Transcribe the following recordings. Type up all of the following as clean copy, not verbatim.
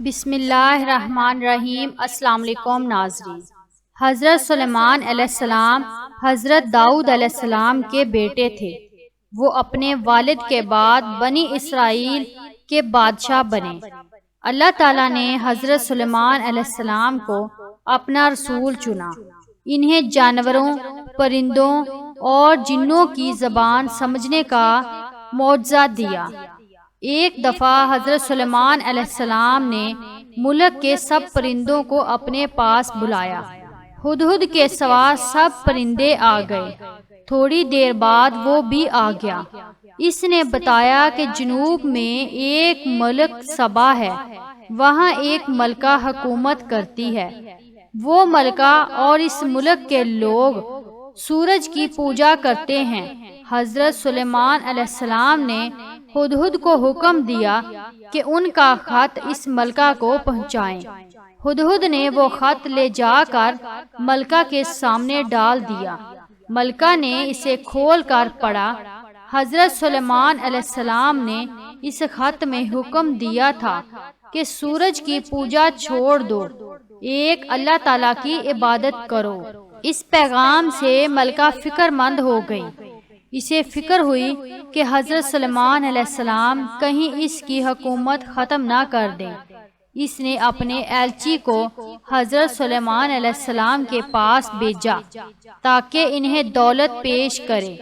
بسم اللہ الرحمن الرحیم۔ السلام علیکم ناظرین۔ حضرت سلیمان علیہ السلام حضرت داؤد علیہ السلام کے بیٹے تھے۔ وہ اپنے والد کے بعد بنی اسرائیل کے بادشاہ بنے۔ اللہ تعالیٰ نے حضرت سلیمان علیہ السلام کو اپنا رسول چنا۔ انہیں جانوروں، پرندوں اور جنوں کی زبان سمجھنے کا معجزہ دیا۔ ایک دفعہ حضرت سلیمان علیہ السلام نے ملک کے سب پرندوں کو اپنے پاس بلایا۔ ہدہد کے سوا سب پرندے آ گئے۔ تھوڑی دیر بعد وہ بھی آ گیا۔ اس نے بتایا کہ جنوب میں ایک ملک سبا ہے، وہاں ایک ملکہ حکومت کرتی ہے۔ وہ ملکہ اور اس ملک کے لوگ سورج کی پوجا کرتے ہیں۔ حضرت سلیمان علیہ السلام نے ہدہد کو حکم دیا کہ ان کا خط اس ملکہ کو پہنچائیں۔ ہدہد نے وہ خط لے جا کر ملکہ کے سامنے ڈال دیا۔ ملکہ نے اسے کھول کر پڑھا۔ حضرت سلیمان علیہ السلام نے اس خط میں حکم دیا تھا کہ سورج کی پوجا چھوڑ دو، ایک اللہ تعالیٰ کی عبادت کرو۔ اس پیغام سے ملکہ فکر مند ہو گئی۔ اسے فکر ہوئی کہ حضرت سلیمان علیہ السلام کہیں اس کی حکومت ختم نہ کر دیں۔ اس نے اپنے ایلچی کو حضرت سلیمان علیہ السلام کے پاس بھیجا تاکہ انہیں دولت پیش کرے۔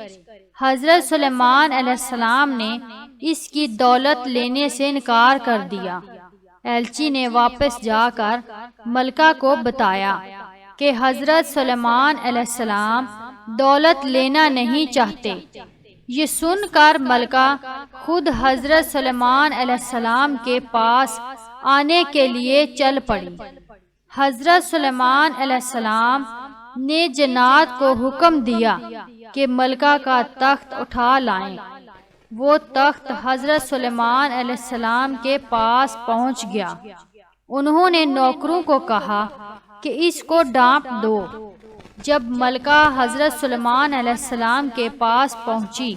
حضرت سلیمان علیہ السلام نے اس کی دولت لینے سے انکار کر دیا۔ ایلچی نے واپس جا کر ملکہ کو بتایا کہ حضرت سلیمان علیہ السلام دولت لینا نہیں چاہتے۔ یہ سن کر ملکہ خود حضرت سلیمان علیہ السلام کے پاس آنے کے لیے چل پڑی۔ حضرت سلیمان علیہ السلام نے جنات کو حکم دیا کہ ملکہ کا تخت اٹھا لائیں۔ وہ تخت حضرت سلیمان علیہ السلام کے پاس پہنچ گیا۔ انہوں نے نوکروں کو کہا کہ اس کو ڈانپ دو۔ جب ملکہ حضرت سلیمان علیہ السلام کے پاس پہنچی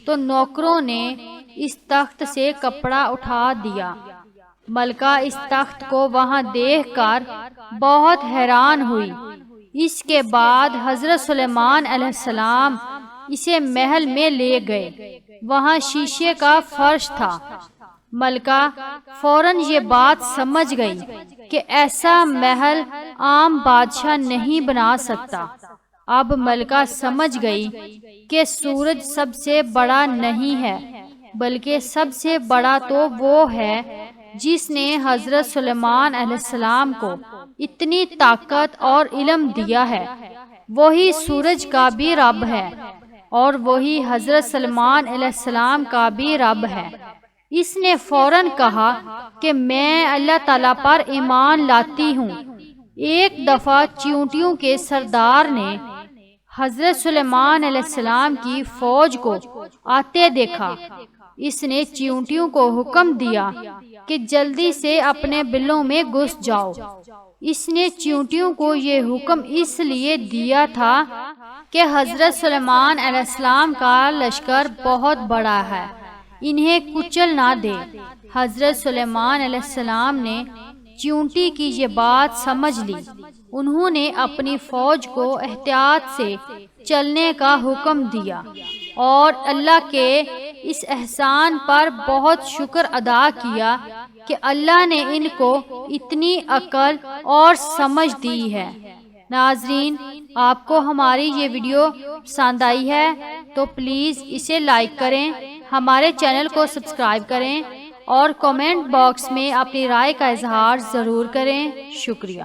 تو نوکروں نے اس تخت سے کپڑا اٹھا دیا۔ ملکہ اس تخت کو وہاں دیکھ کر بہت حیران ہوئی۔ اس کے بعد حضرت سلیمان علیہ السلام اسے محل میں لے گئے۔ وہاں شیشے کا فرش تھا۔ ملکہ فوراً یہ بات سمجھ گئی کہ ایسا محل عام بادشاہ نہیں بنا سکتا۔ اب ملکہ سمجھ گئی کہ سورج سب سے بڑا نہیں ہے، بلکہ سب سے بڑا تو وہ ہے جس نے حضرت سلیمان علیہ السلام کو اتنی طاقت اور علم دیا ہے۔ وہی سورج کا بھی رب ہے اور وہی حضرت سلیمان علیہ السلام کا بھی رب ہے۔ اس نے فوراً کہا کہ میں اللہ تعالیٰ پر ایمان لاتی ہوں۔ ایک دفعہ چیونٹیوں کے سردار نے حضرت سلیمان علیہ السلام کی فوج کو آتے دیکھا۔ اس نے چیونٹیوں کو حکم دیا کہ جلدی سے اپنے بلوں میں گھس جاؤ۔ اس نے چیونٹیوں کو یہ حکم اس لیے دیا تھا کہ حضرت سلیمان علیہ السلام کا لشکر بہت بڑا ہے، انہیں کچل نہ دے۔ حضرت سلیمان علیہ السلام نے چیونٹی کی یہ بات سمجھ لی۔ انہوں نے اپنی فوج کو احتیاط سے چلنے کا حکم دیا اور اللہ کے اس احسان پر بہت شکر ادا کیا کہ اللہ نے ان کو اتنی عقل اور سمجھ دی ہے۔ ناظرین، آپ کو ہماری یہ ویڈیو پسند آئی ہے تو پلیز اسے لائک کریں، ہمارے چینل کو سبسکرائب کریں اور کمنٹ باکس میں اپنی رائے کا اظہار ضرور کریں۔ شکریہ۔